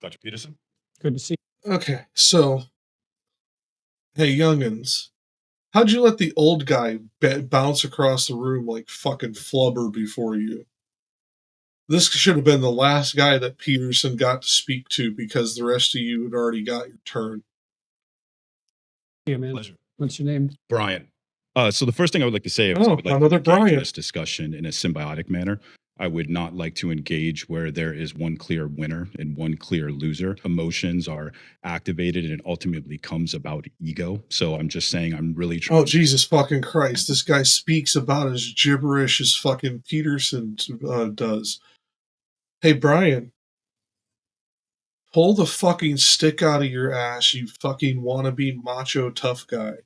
Dr. Peterson. Good to see you. Okay, so, hey, youngins, how'd you let the old guy bounce across the room like fucking flubber before you? This should have been the last guy that Peterson got to speak to because the rest of you had already got your turn. Yeah, man. Pleasure. What's your name? Bryan. So the first thing I would like to say is I Oh, would like another to engage Bryan. this discussion in a symbiotic manner. I would not like to engage where there is one clear winner and one clear loser. Emotions are activated and it ultimately comes about ego. So I'm just saying I'm really trying. Oh, Jesus fucking Christ. This guy speaks about as gibberish as fucking Peterson does. Hey, Bryan. Pull the fucking stick out of your ass, you fucking wannabe macho tough guy.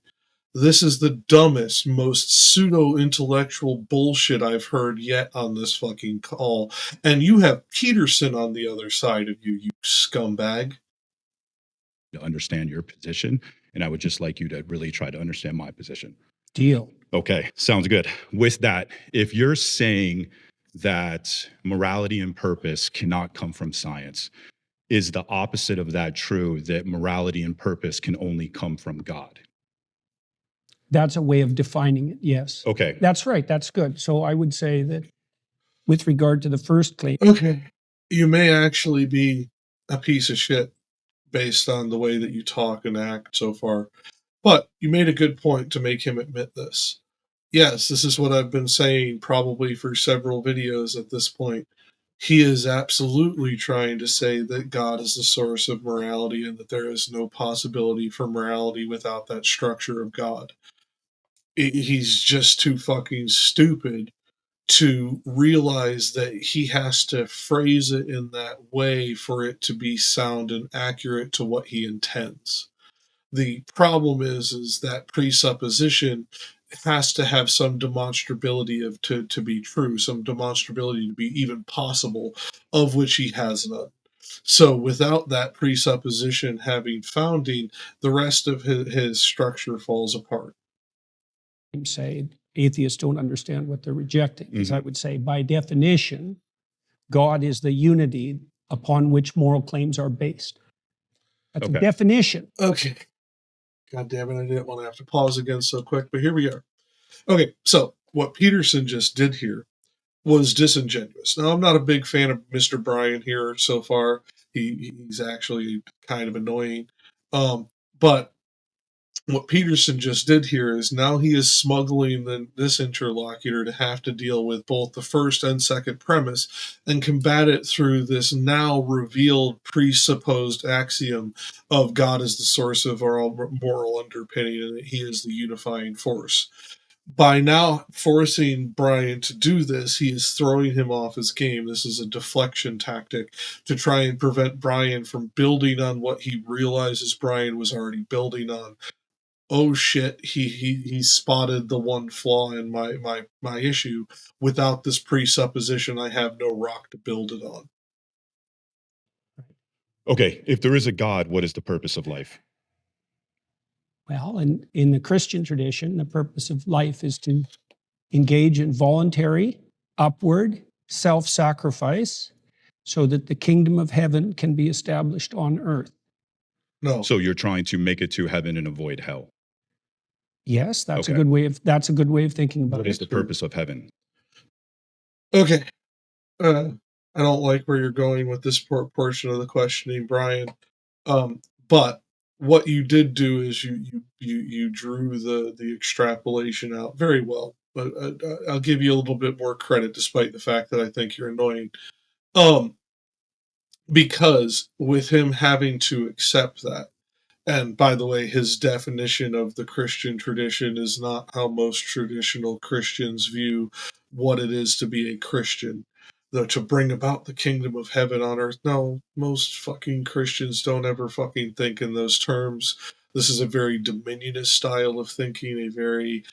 This is the dumbest, most pseudo-intellectual bullshit I've heard yet on this fucking call. And you have Peterson on the other side of you, you scumbag. To understand your position, and I would just like you to really try to understand my position. Deal. Okay, sounds good. With that, if you're saying that morality and purpose cannot come from science, is the opposite of that true, that morality and purpose can only come from God? That's a way of defining it, yes. Okay. That's right, that's good. So I would say that with regard to the first claim. Okay, you may actually be a piece of shit based on the way that you talk and act so far. But you made a good point to make him admit this. Yes, this is what I've been saying probably for several videos at this point. He is absolutely trying to say that God is the source of morality and that there is no possibility for morality without that structure of God. He's just too fucking stupid to realize that he has to phrase it in that way for it to be sound and accurate to what he intends. The problem is that presupposition has to have some demonstrability of to be true, some demonstrability to be even possible, of which he has none. So without that presupposition having founding, the rest of his structure falls apart. Say atheists don't understand what they're rejecting. Because I would say, by definition, God is the unity upon which moral claims are based. That's a definition. Okay. God damn it, I didn't want to have to pause again so quick, but here we are. Okay, so what Peterson just did here was disingenuous. Now, I'm not a big fan of Mr. Bryan here so far. He's actually kind of annoying. But what Peterson just did here is now he is smuggling this interlocutor to have to deal with both the first and second premise and combat it through this now revealed presupposed axiom of God as the source of our moral underpinning and that he is the unifying force. By now forcing Bryan to do this, he is throwing him off his game. This is a deflection tactic to try and prevent Bryan from building on what he realizes Bryan was already building on. Oh shit, he spotted the one flaw in my issue. Without this presupposition, I have no rock to build it on. Okay, if there is a God, what is the purpose of life? Well, in the Christian tradition, the purpose of life is to engage in voluntary, upward, self-sacrifice so that the kingdom of heaven can be established on earth. No. So you're trying to make it to heaven and avoid hell. Yes, that's a good way of thinking about it. What is the purpose of heaven? Okay. I don't like where you're going with this portion of the questioning, Bryan. But what you did do is you drew the extrapolation out very well. But I'll give you a little bit more credit, despite the fact that I think you're annoying. Because with him having to accept that, and by the way, his definition of the Christian tradition is not how most traditional Christians view what it is to be a Christian. Though to bring about the kingdom of heaven on earth, no, most fucking Christians don't ever fucking think in those terms. This is a very dominionist style of thinking, a very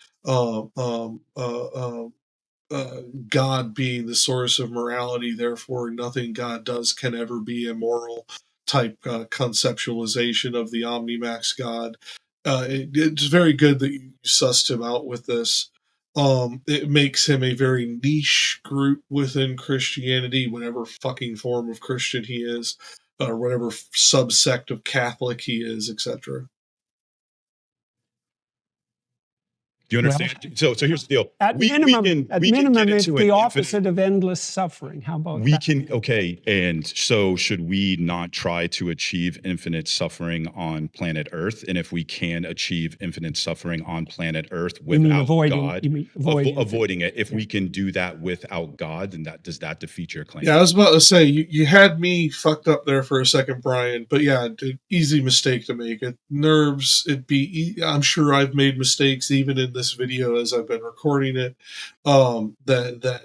God being the source of morality, therefore nothing God does can ever be immoral type conceptualization of the Omnimax God. It's very good that you sussed him out with this. It makes him a very niche group within Christianity, whatever fucking form of Christian he is. or whatever subsect of Catholic he is, etc. Do you understand? So here's the deal. At We minimum, can at we can minimum, get it's into the an opposite infinite. of endless suffering. How about We that? can okay, and so should we not try to achieve infinite suffering on planet Earth? And if we can achieve infinite suffering on planet Earth You mean without avoiding? God, You mean avoiding? avoiding it, if Yeah. we can do that without God, then does that defeat your claim? Yeah, I was about to say you had me fucked up there for a second, Bryan. But yeah, easy mistake to make. It nerves. I'm sure I've made mistakes even in this video as I've been recording it. The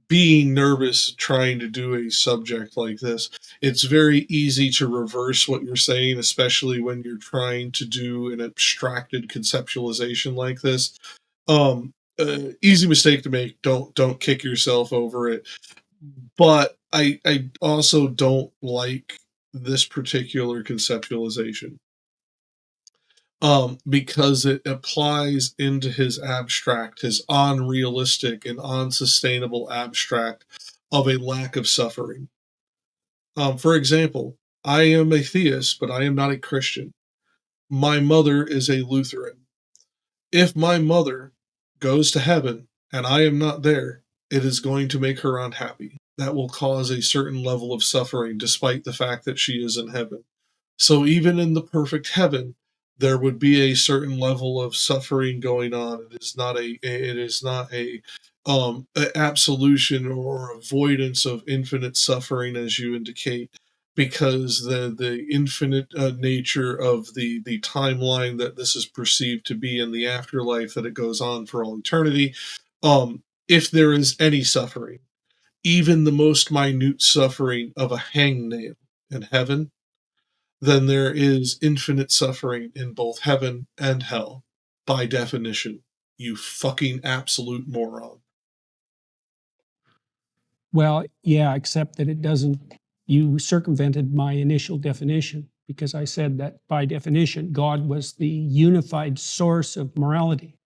being nervous trying to do a subject like this, it's very easy to reverse what you're saying, especially when you're trying to do an abstracted conceptualization like this. Easy mistake to make. Don't kick yourself over it. But I also don't like this particular conceptualization, because it applies into his abstract, his unrealistic and unsustainable abstract of a lack of suffering. For example, I am a theist, but I am not a Christian. My mother is a Lutheran. If my mother goes to heaven and I am not there, it is going to make her unhappy. That will cause a certain level of suffering, despite the fact that she is in heaven. So even in the perfect heaven, there would be a certain level of suffering going on. It is not a absolution or avoidance of infinite suffering, as you indicate, because the infinite nature of the timeline that this is perceived to be in the afterlife, that it goes on for all eternity. If there is any suffering, even the most minute suffering of a hangnail in heaven, then there is infinite suffering in both heaven and hell, by definition. You fucking absolute moron. Well, yeah, except that it doesn't. You circumvented my initial definition because I said that by definition, God was the unified source of morality.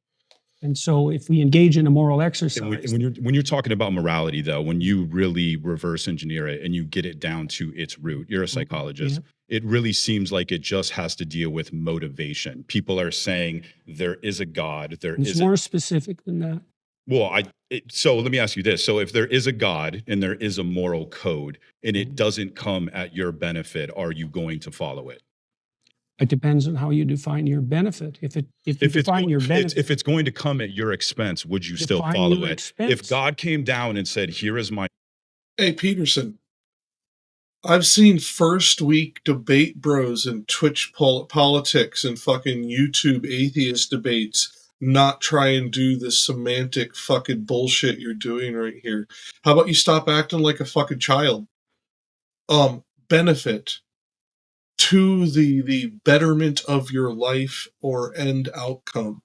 And so if we engage in a moral exercise. And when you're talking about morality, though, when you really reverse engineer it and you get it down to its root, you're a psychologist. Yeah. It really seems like it just has to deal with motivation. People are saying there is a God. It's more specific than that. Well, so let me ask you this. So if there is a God and there is a moral code and it doesn't come at your benefit, are you going to follow it? It depends on how you define your benefit. If it's going to come at your expense, would you still follow it? Expense. If God came down and said, "Here is my..." Hey, Peterson, I've seen first week debate bros and Twitch politics and fucking YouTube atheist debates not try and do this semantic fucking bullshit you're doing right here. How about you stop acting like a fucking child? Benefit to the betterment of your life or end outcome.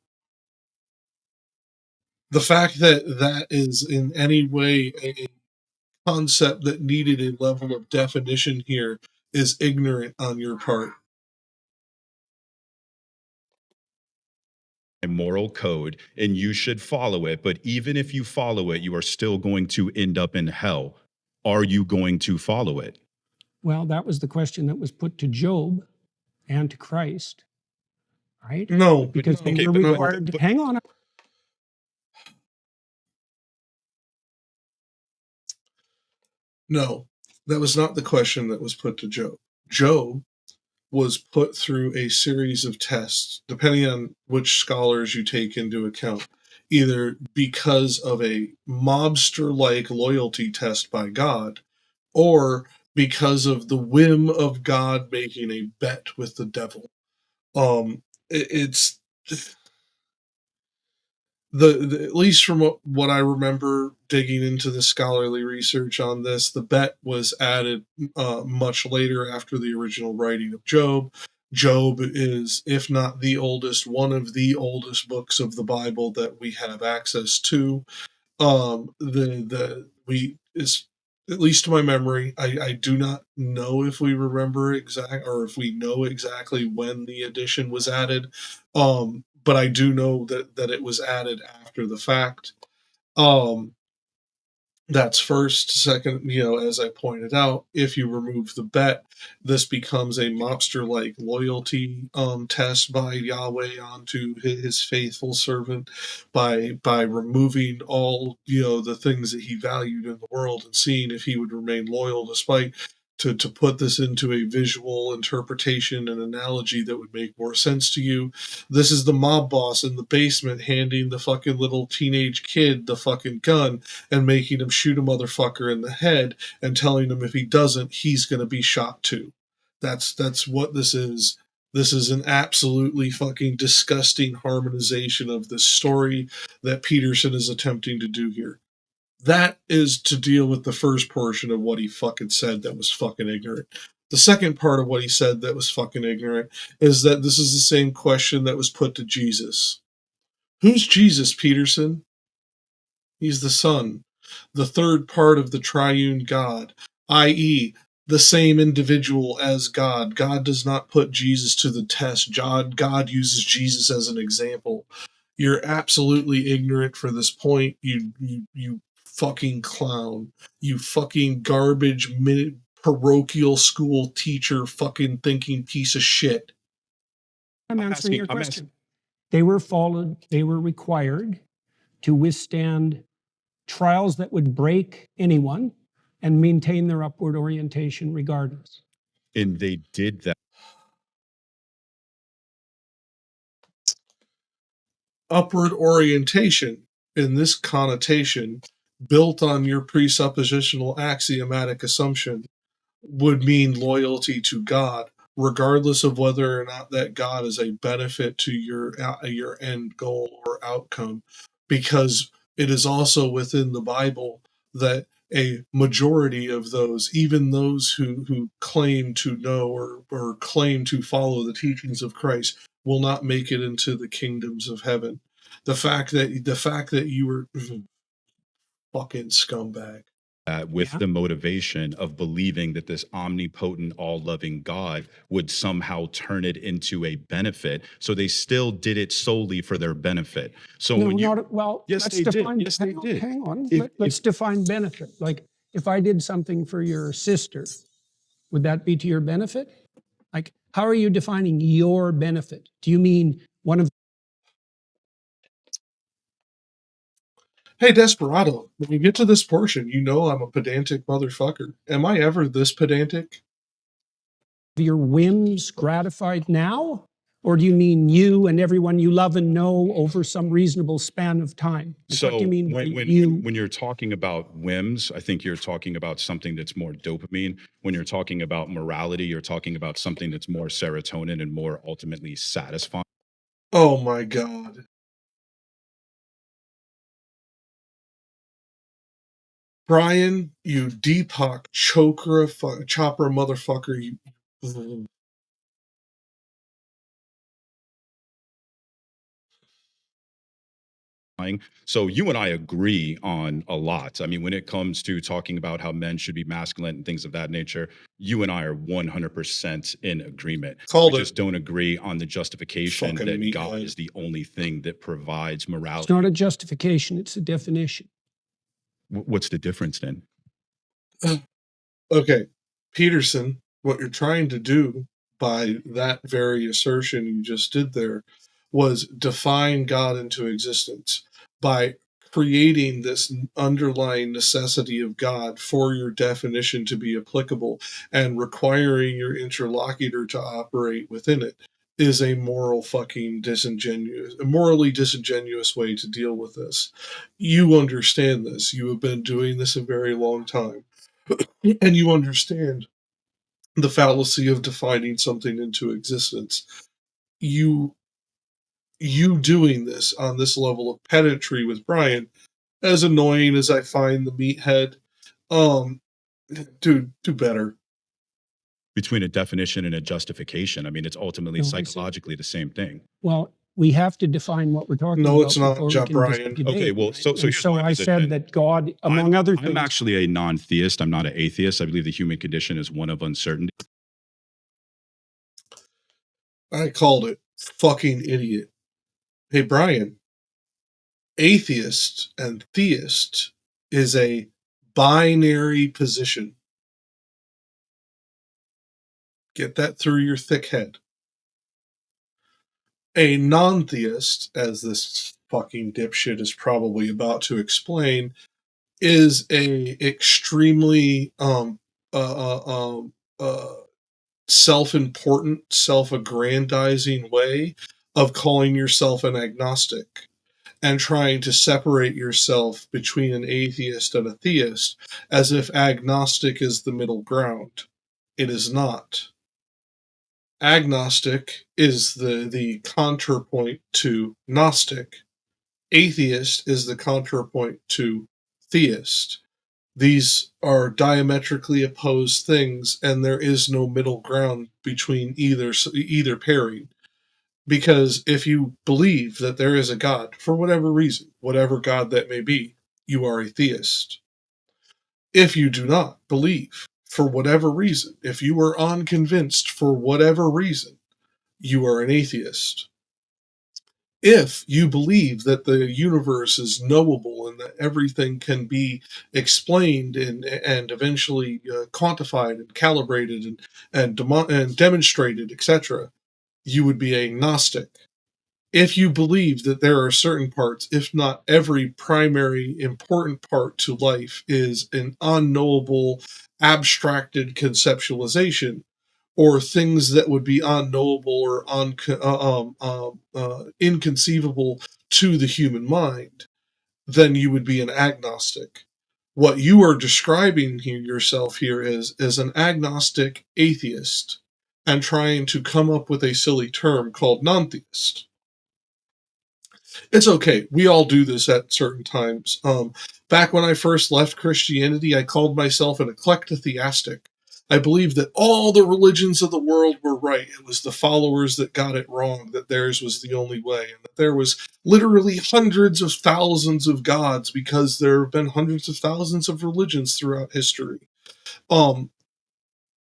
The fact that that is in any way a concept that needed a level of definition here is ignorant on your part. Moral code and you should follow it, but even if you follow it, you are still going to end up in hell. Are you going to follow it? Well, that was the question that was put to Job and to Christ, right? No, because they were required to hang on. No, that was not the question that was put to Job. Job was put through a series of tests, depending on which scholars you take into account, either because of a mobster-like loyalty test by God, or because of the whim of God making a bet with the devil. It's at least from what I remember digging into the scholarly research on this, the bet was added much later after the original writing of Job. Job is, if not the oldest, one of the oldest books of the Bible that we have access to. At least to my memory, I do not know if we remember or if we know exactly when the addition was added. But I do know that it was added after the fact. That's first. Second, as I pointed out, if you remove the bet, this becomes a mobster-like loyalty test by Yahweh onto his faithful servant by removing all the things that he valued in the world and seeing if he would remain loyal despite. To put this into a visual interpretation and analogy that would make more sense to you, this is the mob boss in the basement handing the fucking little teenage kid the fucking gun and making him shoot a motherfucker in the head and telling him if he doesn't, he's going to be shot too. That's what this is. This is an absolutely fucking disgusting harmonization of this story that Peterson is attempting to do here. That is to deal with the first portion of what he fucking said that was fucking ignorant. The second part of what he said that was fucking ignorant is that this is the same question that was put to Jesus. Who's Jesus, Peterson? He's the Son, the third part of the triune God, i.e., the same individual as God. God does not put Jesus to the test. God uses Jesus as an example. You're absolutely ignorant for this point. You fucking clown. You fucking garbage parochial school teacher fucking thinking piece of shit. I'm answering your question. They were required to withstand trials that would break anyone and maintain their upward orientation regardless. And they did that. Upward orientation in this connotation, built on your presuppositional axiomatic assumption, would mean loyalty to God, regardless of whether or not that God is a benefit to your end goal or outcome, because it is also within the Bible that a majority of those, even those who claim to know or claim to follow the teachings of Christ, will not make it into the kingdoms of heaven. The fact that you were fucking scumbag. With the motivation of believing that this omnipotent, all-loving God would somehow turn it into a benefit. So they still did it solely for their benefit. So No, when you, well, yes, let's they define. did. Yes, they did. Hang on. If- Let's define benefit. Like, if I did something for your sister, would that be to your benefit? Like, how are you defining your benefit? Do you mean one of? Hey, Desperado, when you get to this portion, you know I'm a pedantic motherfucker. Am I ever this pedantic? Your whims gratified now? Or do you mean you and everyone you love and know over some reasonable span of time? Like, So what do you mean by when you're talking about whims, I think you're talking about something that's more dopamine. When you're talking about morality, you're talking about something that's more serotonin and more ultimately satisfying. Oh my god. Bryan, you Deepak chopper motherfucker, you. So you and I agree on a lot. I mean, when it comes to talking about how men should be masculine and things of that nature, you and I are 100% in agreement. Called We it. just don't agree on the justification Fucking that God meathead. is the only thing that provides It's morality. not a justification, it's a definition. What's the difference then? Okay, Peterson, what you're trying to do by that very assertion you just did there was define God into existence by creating this underlying necessity of God for your definition to be applicable and requiring your interlocutor to operate within it is a morally disingenuous way to deal with this. You understand this. You have been doing this a very long time. And you understand the fallacy of defining something into existence. You doing this on this level of pedantry with Bryan, as annoying as I find the meathead, dude, do better. Between a definition and a justification, I mean, it's ultimately No, I see. psychologically the same thing. Well, we have to define what we're talking No, about it's not, before we Jack can Bryan. debate. Okay, well, so And here's so my I position. said that God, among other things, I'm actually a non-theist. I'm not an atheist. I believe the human condition is one of uncertainty. I called it. Fucking idiot. Hey, Bryan, atheist and theist is a binary position. Get that through your thick head. A non-theist, as this fucking dipshit is probably about to explain, is a extremely self-important, self-aggrandizing way of calling yourself an agnostic and trying to separate yourself between an atheist and a theist as if agnostic is the middle ground. It is not. Agnostic is the counterpoint to Gnostic. Atheist is the counterpoint to theist. These are diametrically opposed things, and there is no middle ground between either pairing. Because if you believe that there is a God, for whatever reason, whatever God that may be, you are a theist. If you do not believe, for whatever reason, if you are unconvinced for whatever reason, you are an atheist. If you believe that the universe is knowable and that everything can be explained and eventually quantified and calibrated and demonstrated, etc., you would be a Gnostic. If you believe that there are certain parts, if not every primary important part to life is an unknowable, abstracted conceptualization, or things that would be unknowable or inconceivable to the human mind, then you would be an agnostic. What you are describing yourself here is an agnostic atheist and trying to come up with a silly term called non-theist. It's okay. We all do this at certain times. Back when I first left Christianity, I called myself an eclectotheistic. I believed that all the religions of the world were right. It was the followers that got it wrong, that theirs was the only way, and that there was literally hundreds of thousands of gods because there have been hundreds of thousands of religions throughout history.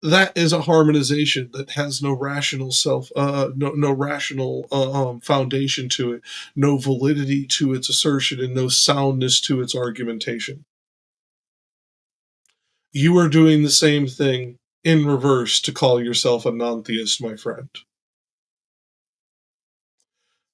That is a harmonization that has no rational foundation to it, no validity to its assertion, and no soundness to its argumentation. You are doing the same thing in reverse to call yourself a non-theist, my friend.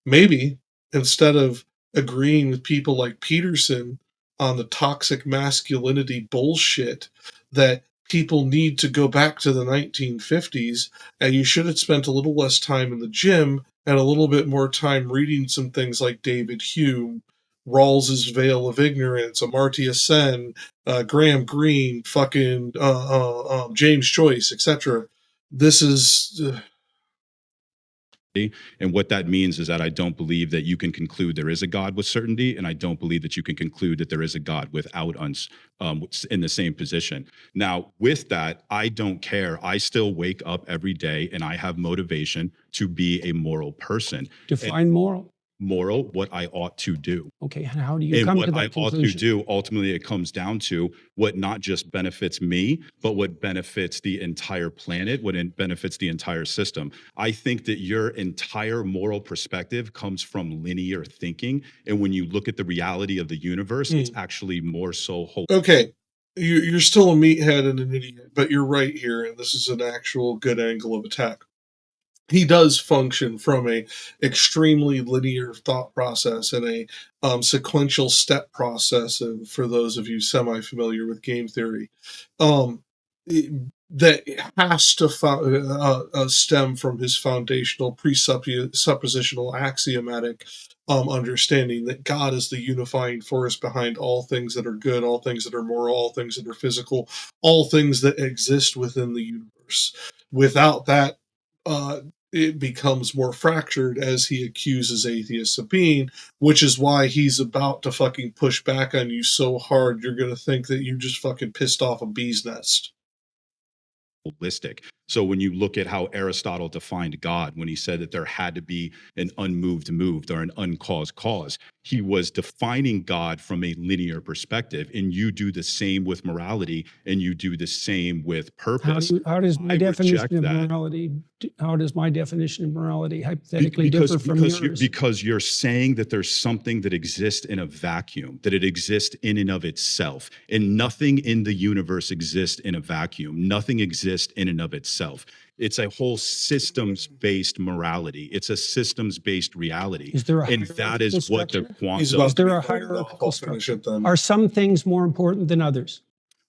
Maybe instead of agreeing with people like Peterson on the toxic masculinity bullshit that people need to go back to the 1950s, and you should have spent a little less time in the gym and a little bit more time reading some things like David Hume, Rawls's Veil of Ignorance, Amartya Sen, Graham Greene, fucking James Joyce, etc. This is... And what that means is that I don't believe that you can conclude there is a God with certainty, and I don't believe that you can conclude that there is a God without in the same position. Now, with that, I don't care. I still wake up every day and I have motivation to be a moral person. Define moral. Moral, what I ought to do. Okay, and how do you And come what to that I ought to conclusion? do, ultimately, it comes down to what not just benefits me, but what benefits the entire planet, what benefits the entire system. I think that your entire moral perspective comes from linear thinking. And when you look at the reality of the universe, it's actually more so whole. Okay, you're still a meathead and an idiot, but you're right here, and this is an actual good angle of attack. He does function from a extremely linear thought process and a sequential step process. For those of you semi-familiar with game theory, that has to stem from his foundational presuppositional axiomatic understanding that God is the unifying force behind all things that are good, all things that are moral, all things that are physical, all things that exist within the universe. Without that, it becomes more fractured, as he accuses atheists of being, which is why he's about to fucking push back on you so hard you're going to think that you just fucking pissed off a bee's nest. Holistic. So when you look at how Aristotle defined God, when he said that there had to be an unmoved moved or an uncaused cause, he was defining God from a linear perspective. And you do the same with morality, and you do the same with purpose. How does my I definition reject of that. morality? How does my definition of morality hypothetically differ from yours? Because you're saying that there's something that exists in a vacuum, that it exists in and of itself, and nothing in the universe exists in a vacuum. Nothing exists in and of itself. It's a whole systems-based morality. It's a systems-based reality. Is there a And that is what the He's quantum about Is there to a be voted off. hierarchical I'll finish structure? it then. Are some things more important than others?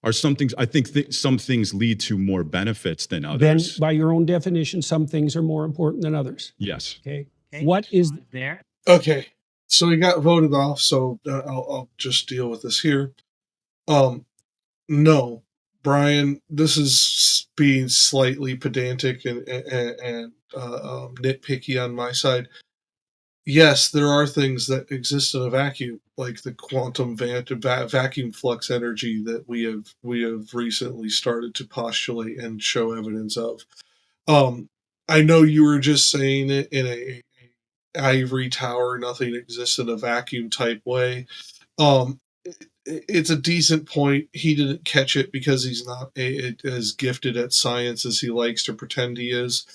are some things. I think some things lead to more benefits than Then, others. by your own definition, some things are more important than others. Yes. Okay. Okay, What is there? Okay, so he got voted off, so I'll just deal with this here. No, Bryan, this is being slightly pedantic and nitpicky on my side. Yes, there are things that exist in a vacuum, like the quantum vacuum flux energy that we have recently started to postulate and show evidence of. I know you were just saying it in a ivory tower, nothing exists in a vacuum type way. It's a decent point. He didn't catch it because he's not as gifted at science as he likes to pretend he is.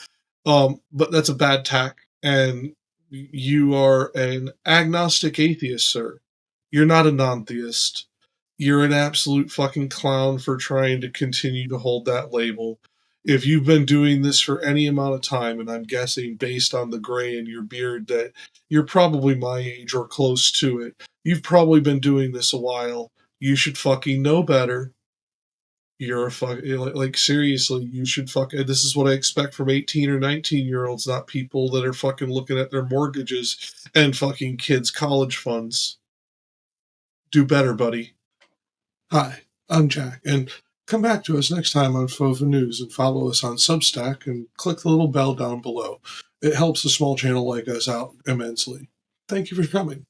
But that's a bad tack, and you are an agnostic atheist, sir. You're not a non-theist. You're an absolute fucking clown for trying to continue to hold that label. If you've been doing this for any amount of time, and I'm guessing based on the gray in your beard that you're probably my age or close to it, you've probably been doing this a while. You should fucking know better. You're a fuck, like seriously, you should this is what I expect from 18 or 19-year-olds, not people that are fucking looking at their mortgages and fucking kids' college funds. Do better, buddy. Hi, I'm Jakk, and come back to us next time on FOFANews and follow us on Substack and click the little bell down below. It helps a small channel like us out immensely. Thank you for coming.